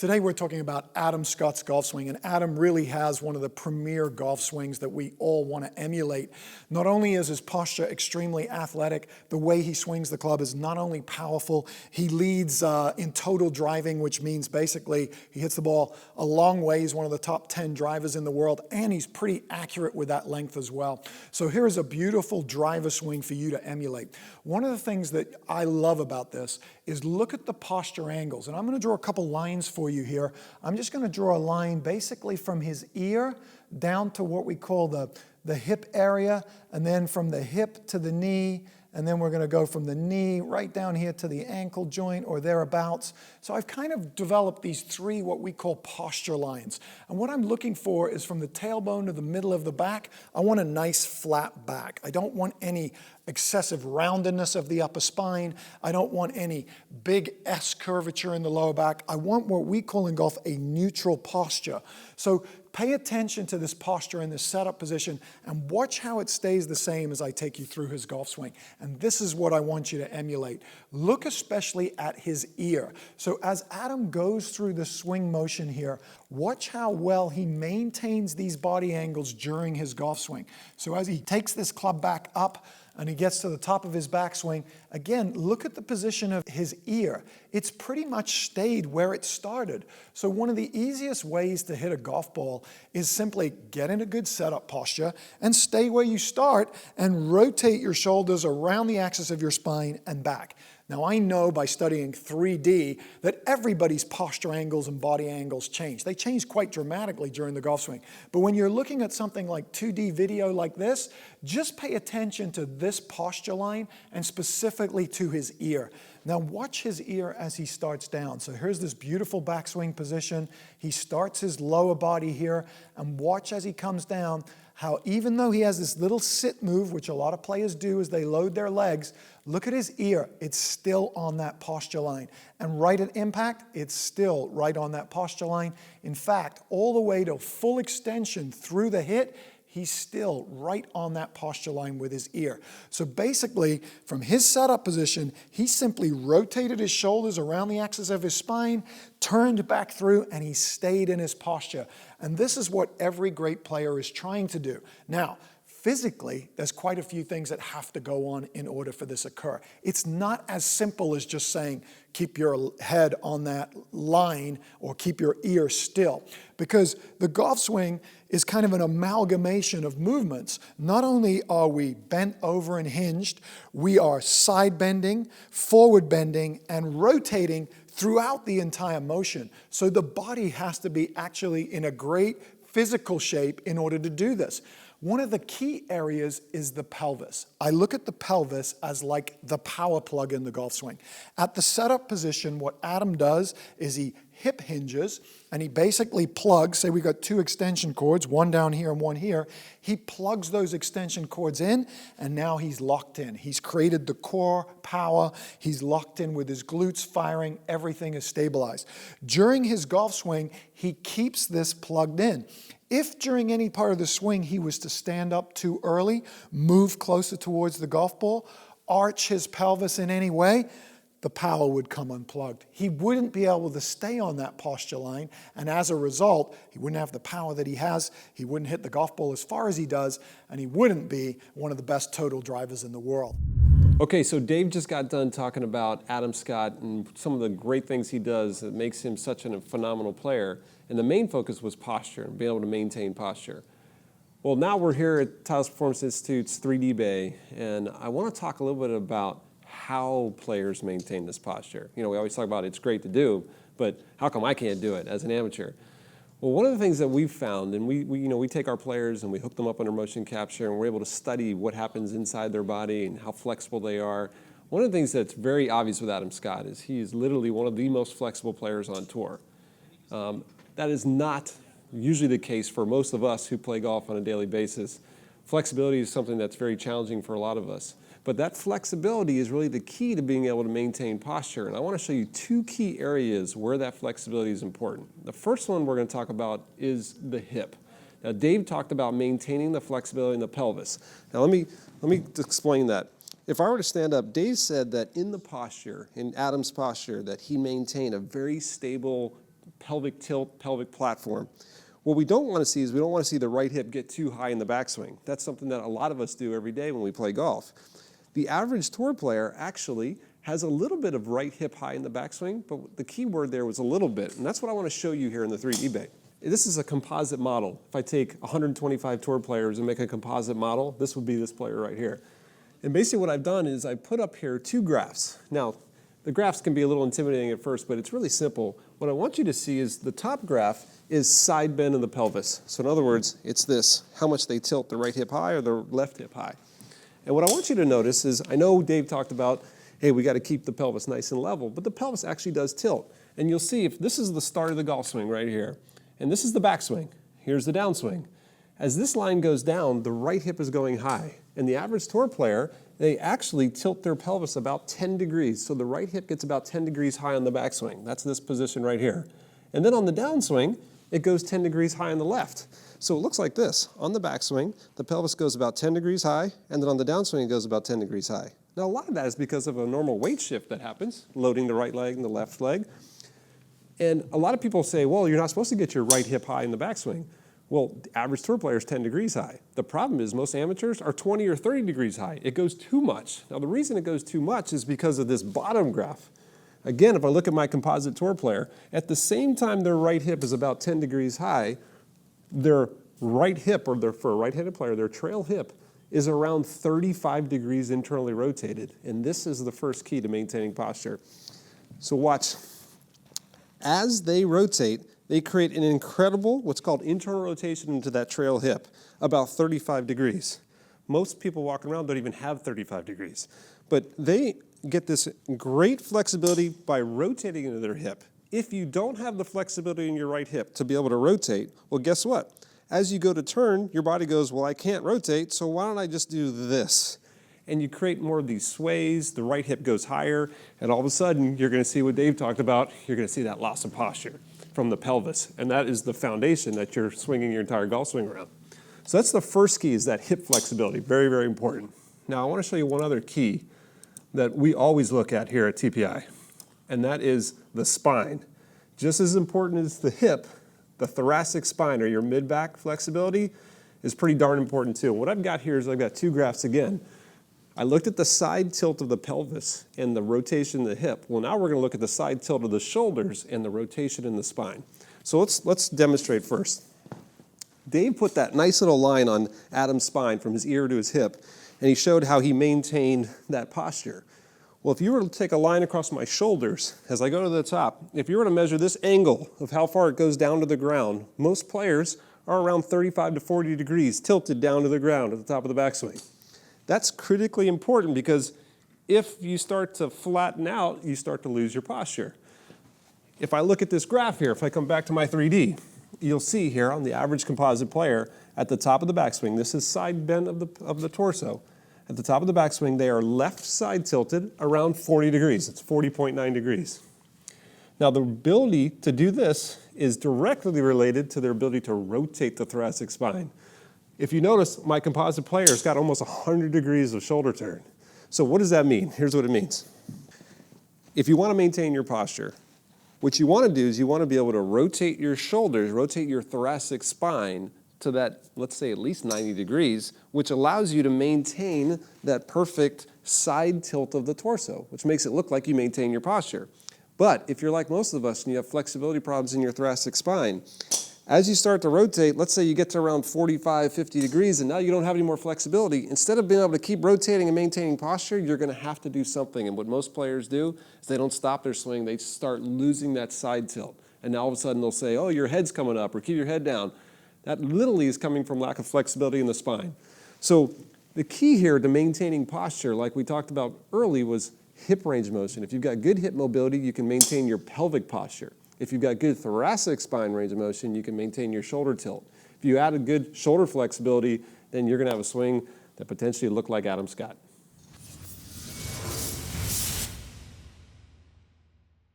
Today we're talking about Adam Scott's golf swing, and Adam really has one of the premier golf swings that we all want to emulate. Not only is his posture extremely athletic, the way he swings the club is not only powerful, he leads in total driving, which means basically he hits the ball a long way. He's one of the top 10 drivers in the world, and he's pretty accurate with that length as well. So here is a beautiful driver swing for you to emulate. One of the things that I love about this is look at the posture angles, and I'm going to draw a couple lines for you here. I'm just going to draw a line basically from his ear down to what we call the hip area, and then from the hip to the knee, and then we're going to go from the knee right down here to the ankle joint or thereabouts. So I've kind of developed these three what we call posture lines. And what I'm looking for is from the tailbone to the middle of the back, I want a nice flat back. I don't want any excessive roundedness of the upper spine. I don't want any big S curvature in the lower back. I want what we call in golf a neutral posture. So pay attention to this posture in this setup position and watch how it stays the same as I take you through his golf swing. And this is what I want you to emulate. Look especially at his ear. So as Adam goes through the swing motion here, watch how well he maintains these body angles during his golf swing. So as he takes this club back up, and he gets to the top of his backswing, again, look at the position of his ear. It's pretty much stayed where it started. So one of the easiest ways to hit a golf ball is simply get in a good setup posture and stay where you start and rotate your shoulders around the axis of your spine and back. Now, I know by studying 3D that everybody's posture angles and body angles change. They change quite dramatically during the golf swing. But when you're looking at something like 2D video like this, just pay attention to this posture line and specifically to his ear. Now watch his ear as he starts down. So here's this beautiful backswing position. He starts his lower body here, and watch as he comes down how even though he has this little sit move, which a lot of players do as they load their legs, look at his ear. It's still on that posture line. And right at impact, it's still right on that posture line. In fact, all the way to full extension through the hit, he's still right on that posture line with his ear. So basically, from his setup position, he simply rotated his shoulders around the axis of his spine, turned back through, and he stayed in his posture. And this is what every great player is trying to do. Now, physically, there's quite a few things that have to go on in order for this to occur. It's not as simple as just saying, keep your head on that line or keep your ear still. Because the golf swing is kind of an amalgamation of movements. Not only are we bent over and hinged, we are side bending, forward bending, and rotating throughout the entire motion. So the body has to be actually in a great physical shape in order to do this. One of the key areas is the pelvis. I look at the pelvis as like the power plug in the golf swing. At the setup position, what Adam does is he hip hinges and he basically plugs, say we got two extension cords, one down here and one here. He plugs those extension cords in, and now he's locked in. He's created the core power. He's locked in with his glutes firing. Everything is stabilized. During his golf swing, he keeps this plugged in. If during any part of the swing he was to stand up too early, move closer towards the golf ball, arch his pelvis in any way, the power would come unplugged. He wouldn't be able to stay on that posture line, and as a result, he wouldn't have the power that he has, he wouldn't hit the golf ball as far as he does, and he wouldn't be one of the best total drivers in the world. Okay, so Dave just got done talking about Adam Scott and some of the great things he does that makes him such a phenomenal player. And the main focus was posture and being able to maintain posture. Well, now we're here at Tiles Performance Institute's 3D Bay, and I want to talk a little bit about how players maintain this posture. You know, we always talk about it's great to do, but how come I can't do it as an amateur? Well, one of the things that we've found, and we take our players and we hook them up under motion capture, and we're able to study what happens inside their body and how flexible they are. One of the things that's very obvious with Adam Scott is he is literally one of the most flexible players on tour. That is not usually the case for most of us who play golf on a daily basis. Flexibility is something that's very challenging for a lot of us. But that flexibility is really the key to being able to maintain posture. And I want to show you two key areas where that flexibility is important. The first one we're going to talk about is the hip. Now, Dave talked about maintaining the flexibility in the pelvis. Now, let me explain that. If I were to stand up, Dave said that in the posture, in Adam's posture, that he maintained a very stable pelvic tilt, pelvic platform. What we don't want to see is we don't want to see the right hip get too high in the backswing. That's something that a lot of us do every day when we play golf. The average tour player actually has a little bit of right hip high in the backswing, but the key word there was a little bit, and that's what I want to show you here in the 3D bay. This is a composite model. If I take 125 tour players and make a composite model, this would be this player right here. And basically what I've done is I put up here 2 graphs. Now, the graphs can be a little intimidating at first, but it's really simple. What I want you to see is the top graph is side bend of the pelvis. So in other words, it's this, how much they tilt the right hip high or the left hip high. And what I want you to notice is, I know Dave talked about, hey, we got to keep the pelvis nice and level, but the pelvis actually does tilt. And you'll see if this is the start of the golf swing right here, and this is the backswing. Here's the downswing. As this line goes down, the right hip is going high. And the average tour player, they actually tilt their pelvis about 10 degrees. So the right hip gets about 10 degrees high on the backswing. That's this position right here. And then on the downswing, it goes 10 degrees high on the left. So it looks like this. On the backswing, the pelvis goes about 10 degrees high, and then on the downswing, it goes about 10 degrees high. Now, a lot of that is because of a normal weight shift that happens, loading the right leg and the left leg. And a lot of people say, well, you're not supposed to get your right hip high in the backswing. Well, the average tour player is 10 degrees high. The problem is most amateurs are 20 or 30 degrees high. It goes too much. Now, the reason it goes too much is because of this bottom graph. Again, if I look at my composite tour player, at the same time their right hip is about 10 degrees high, their right hip, or for a right-handed player, their trail hip is around 35 degrees internally rotated. And this is the first key to maintaining posture. So watch. As they rotate, they create an incredible, what's called internal rotation into that trail hip, about 35 degrees. Most people walking around don't even have 35 degrees. But they get this great flexibility by rotating into their hip. If you don't have the flexibility in your right hip to be able to rotate, well, guess what? As you go to turn, your body goes, well, I can't rotate, so why don't I just do this? And you create more of these sways, the right hip goes higher, and all of a sudden, you're going to see what Dave talked about, you're going to see that loss of posture from the pelvis, and that is the foundation that you're swinging your entire golf swing around. So that's the first key, is that hip flexibility, very, very important. Now, I want to show you one other key that we always look at here at TPI, and that is the spine. Just as important as the hip, the thoracic spine, or your mid-back flexibility, is pretty darn important too. What I've got here is I've got 2 graphs again. I looked at the side tilt of the pelvis and the rotation of the hip. Well, now we're going to look at the side tilt of the shoulders and the rotation in the spine. So let's demonstrate first. Dave put that nice little line on Adam's spine from his ear to his hip, and he showed how he maintained that posture. Well, if you were to take a line across my shoulders as I go to the top, if you were to measure this angle of how far it goes down to the ground, most players are around 35 to 40 degrees tilted down to the ground at the top of the backswing. That's critically important because if you start to flatten out, you start to lose your posture. If I look at this graph here, if I come back to my 3D, you'll see here on the average composite player at the top of the backswing, this is side bend of the torso. At the top of the backswing, they are left side tilted around 40 degrees. It's 40.9 degrees. Now, the ability to do this is directly related to their ability to rotate the thoracic spine. If you notice, my composite player's got almost 100 degrees of shoulder turn. So what does that mean? Here's what it means. If you want to maintain your posture, what you want to do is you want to be able to rotate your shoulders, rotate your thoracic spine to that, let's say, at least 90 degrees, which allows you to maintain that perfect side tilt of the torso, which makes it look like you maintain your posture. But if you're like most of us and you have flexibility problems in your thoracic spine, as you start to rotate, let's say you get to around 45, 50 degrees, and now you don't have any more flexibility. Instead of being able to keep rotating and maintaining posture, you're going to have to do something. And what most players do is they don't stop their swing. They start losing that side tilt. And now all of a sudden they'll say, oh, your head's coming up, or keep your head down. That literally is coming from lack of flexibility in the spine. So the key here to maintaining posture, like we talked about early, was hip range of motion. If you've got good hip mobility, you can maintain your pelvic posture. If you've got good thoracic spine range of motion, you can maintain your shoulder tilt. If you add a good shoulder flexibility, then you're going to have a swing that potentially look like Adam Scott.